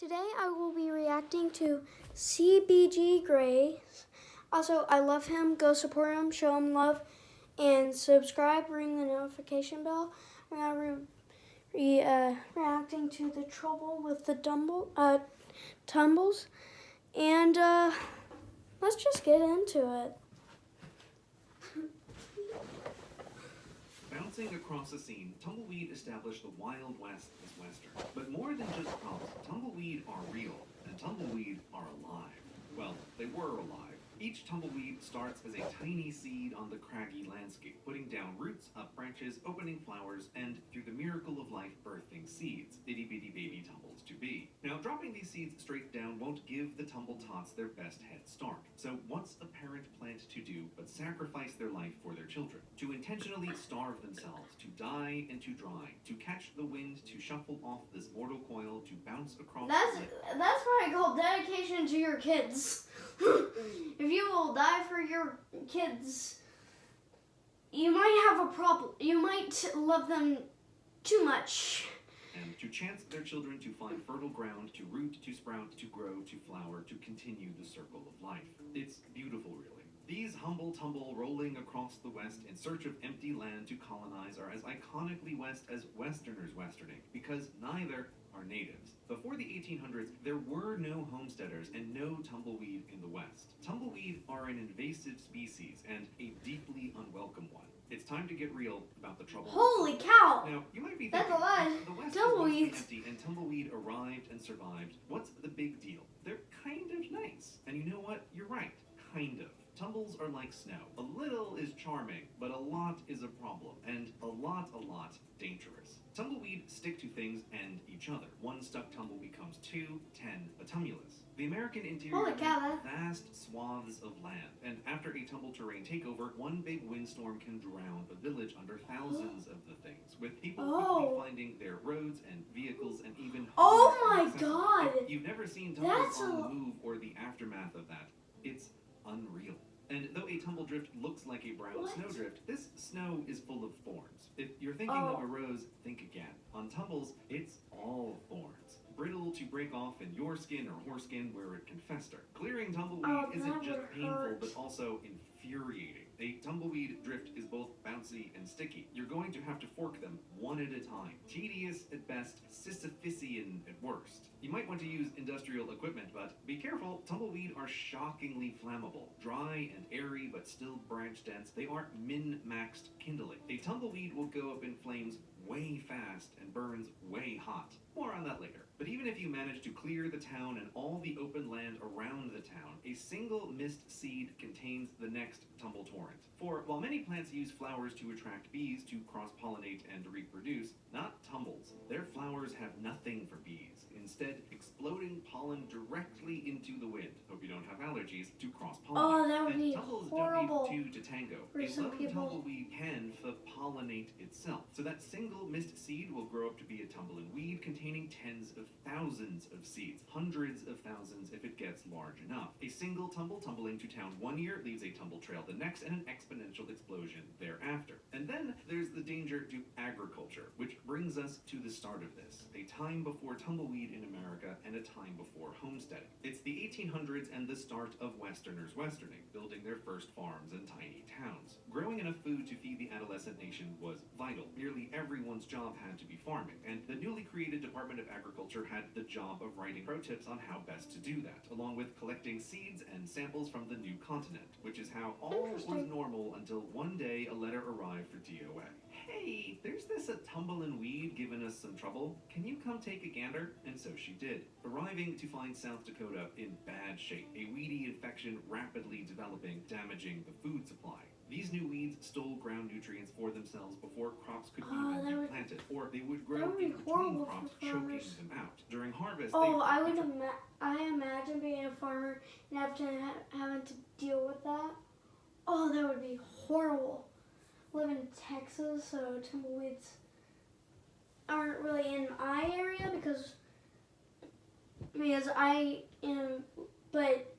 Today I will be reacting to CBG Grace. Also, I love him. Go support him, show him love, and subscribe, ring the notification bell. I'm going to be reacting to the trouble with the tumbles. And let's just get into it. Bouncing across a scene, Tumbleweed established the Wild West as Western. But more than just props, Tumbleweed are real, and Tumbleweed are alive. Well, they were alive. Each tumbleweed starts as a tiny seed on the craggy landscape, putting down roots, up branches, opening flowers, and, through the miracle of life, birthing seeds, itty-bitty baby tumbles to be. Now, dropping these seeds straight down won't give the tumble tots their best head start. So what's a parent plant to do but sacrifice their life for their children? To intentionally starve themselves, to die and to dry, to catch the wind, to shuffle off this mortal coil, to bounce across That's what I call dedication to your kids. If you will die for your kids, you might have a problem. You might love them too much. And to chance their children to find fertile ground, to root, to sprout, to grow, to flower, to continue the circle of life. It's beautiful, really. These humble tumble rolling across the West in search of empty land to colonize are as iconically West as Westerners westerning, because neither are natives. Before the 1800s, there were no homesteaders and no tumbleweed in the West. Tumbleweed are an invasive species and a deeply unwelcome one. It's time to get real about the trouble. Holy cow! Now, you might be That's thinking, a lot. the West Tumbleweeds. is mostly empty and tumbleweed arrived and survived. What's the big deal? They're kind of nice. And you know what? You're right. Kind of. Tumbles are like snow. A little is charming, but a lot is a problem, and a lot dangerous. Tumbleweed stick to things and each other. One stuck tumble becomes 2, 10, a tumulus. The American interior has vast swaths of land, and after a tumble terrain takeover, one big windstorm can drown a village under thousands of the things, with people quickly finding their roads and vehicles and even oh my god! If you've never seen tumbles on the move or the aftermath of that, it's unreal. And though a tumble drift looks like a brown snowdrift, this snow is full of thorns. If you're thinking of a rose, think again. On tumbles, it's all thorns. Brittle to break off in your skin or horse skin where it can fester. Clearing tumbleweed isn't just painful, but also infuriating. A tumbleweed drift is both bouncy and sticky. You're going to have to fork them one at a time. Tedious at best, Sisyphusian at worst. You might want to use industrial equipment, but be careful, tumbleweed are shockingly flammable. Dry and airy, but still branch dense, they aren't min-maxed kindling. A tumbleweed will go up in flames way fast and burns way hot. More on that later. But even if you manage to clear the town and all the open land around the town, a single missed seed contains the next tumble torrent. For while many plants use flowers to attract bees to cross-pollinate and reproduce, not tumbles. Their flowers have nothing for bees, instead exploding pollen directly into the wind. Hope you don't have allergies to cross-pollinate. Oh, that would and be tumbles horrible. don't need two to tango. A lone tumbleweed can pollinate itself. So that single missed seed will grow up to be a tumbling weed containing tens of thousands of seeds, hundreds of thousands if it gets large enough. A single tumble tumbling to town one year leaves a tumble trail the next and an exponential explosion thereafter. And then there's the danger to agriculture, which brings us to the start of this, a time before tumbleweed in America and a time before homesteading. It's the 1800s and the start of Westerners westerning, building their first farms and tiny towns. Growing enough food to feed the adolescent nation was vital. Nearly everyone's job had to be farming, and the newly created Department of Agriculture had the job of writing pro tips on how best to do that, along with collecting seeds and samples from the new continent, which is how all was normal until one day a letter arrived for DOA. Hey, there's this a tumblin' weed giving us some trouble. Can you come take a gander? And so she did, arriving to find South Dakota in bad shape, a weedy infection rapidly developing, damaging the food supply. These new weeds stole ground nutrients for themselves before crops could even be planted, or they would grow in between crops, choking them out. During harvest, I imagine being a farmer and having to deal with that. Oh, that would be horrible. Live in Texas, so tumbleweeds aren't really in my area because I am, but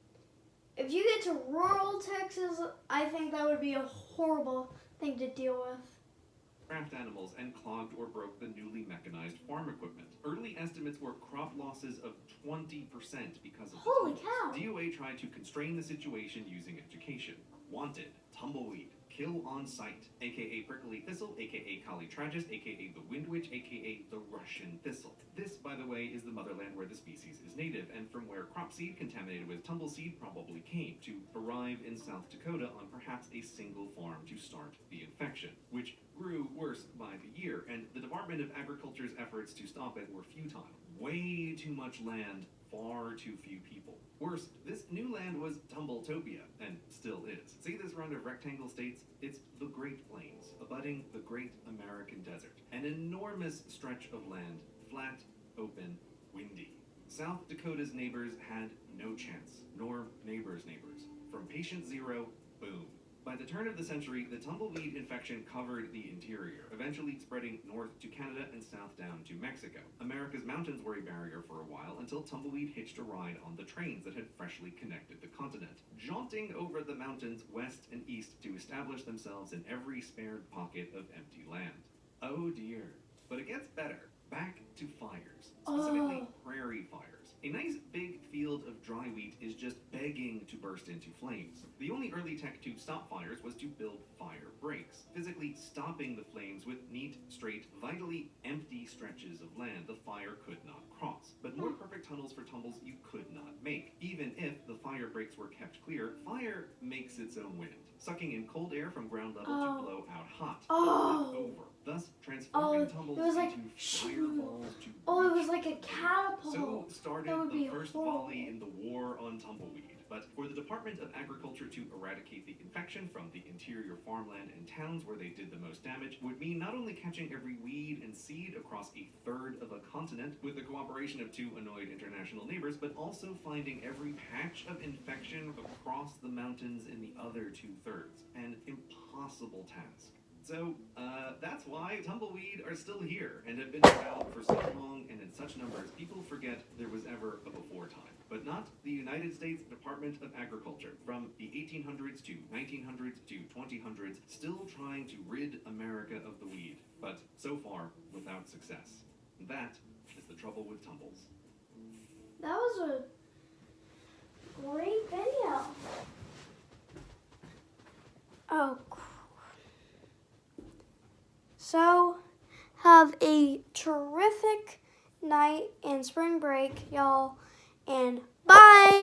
if you get to rural Texas, I think that would be a horrible thing to deal with. draft animals and clogged or broke the newly mechanized farm equipment. Early estimates were crop losses of 20% because of Holy the cow. tumbles. DOA tried to constrain the situation using education. Wanted, tumbleweed, kill on sight, aka prickly thistle, aka Calitragus, aka the wind witch, aka the Russian thistle. This, by the way, is the motherland where the species is native, and from where crop seed contaminated with tumbleseed probably came, to arrive in South Dakota on perhaps a single farm to start the infection, which grew worse by the year, and the Department of Agriculture's efforts to stop it were futile. Way too much land, far too few people. Worse, this new land was Tumbletopia, and still is. See this round of rectangle states? It's the Great Plains, abutting the Great American Desert. An enormous stretch of land, flat, open, windy. South Dakota's neighbors had no chance, nor neighbors' neighbors. From patient zero, boom. By the turn of the century, the tumbleweed infection covered the interior, eventually spreading north to Canada and south down to Mexico. America's mountains were a barrier for a while until tumbleweed hitched a ride on the trains that had freshly connected the continent, jaunting over the mountains west and east to establish themselves in every spared pocket of empty land. Oh dear. But it gets better. Back to fires, specifically prairie fires. A nice big field of dry wheat is just begging to burst into flames. The only early tech to stop fires was to build fire breaks, physically stopping the flames with neat, straight, vitally empty stretches of land the fire could not cross. But more perfect tunnels for tumbles you could not make. Even if the fire breaks were kept clear, fire makes its own wind, sucking in cold air from ground level to blow out hot, over, thus transforming tumbles into fireballs to it was like a catapult. So started the first volley in the war on tumbleweed. But for the Department of Agriculture to eradicate the infection from the interior farmland and towns where they did the most damage would mean not only catching every weed and seed across a third of a continent with the cooperation of two annoyed international neighbors, but also finding every patch of infection across the mountains in the other two-thirds. An impossible task. So, that's why tumbleweed are still here and have been around for so long and in such numbers, people forget there was ever a before time. But not the United States Department of Agriculture. From the 1800s to 1900s to 2000s, still trying to rid America of the weed, but so far without success. And that is the trouble with tumbles. That was a great video. Oh, so, have a terrific night and spring break, y'all, and bye!